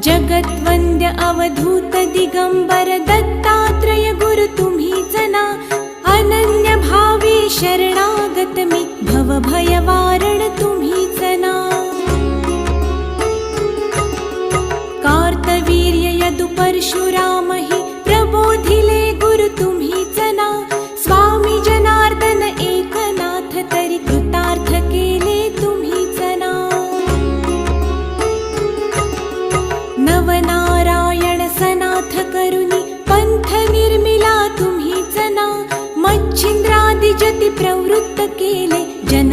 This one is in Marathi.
जगत्वन्द्य अवधूत दिगंबर दत्तात्रय गुरु तुम्हीच ना. अनन्य भावे शरणागत मी भव भय वारण तुम्हीच ना. कार्तवीर्य यदु परशुराम हि प्रबोधिले गुरु तुम्हीच ना. स्वामी जनार्दन एकनाथ तरी कृतार्थ केले तुम्हीच ना. नवनारायण सनाथ करुणी पंथ निर्मिला तुम्हीच ना. मच्छिंद्रादि जति प्रवृत्त केले जन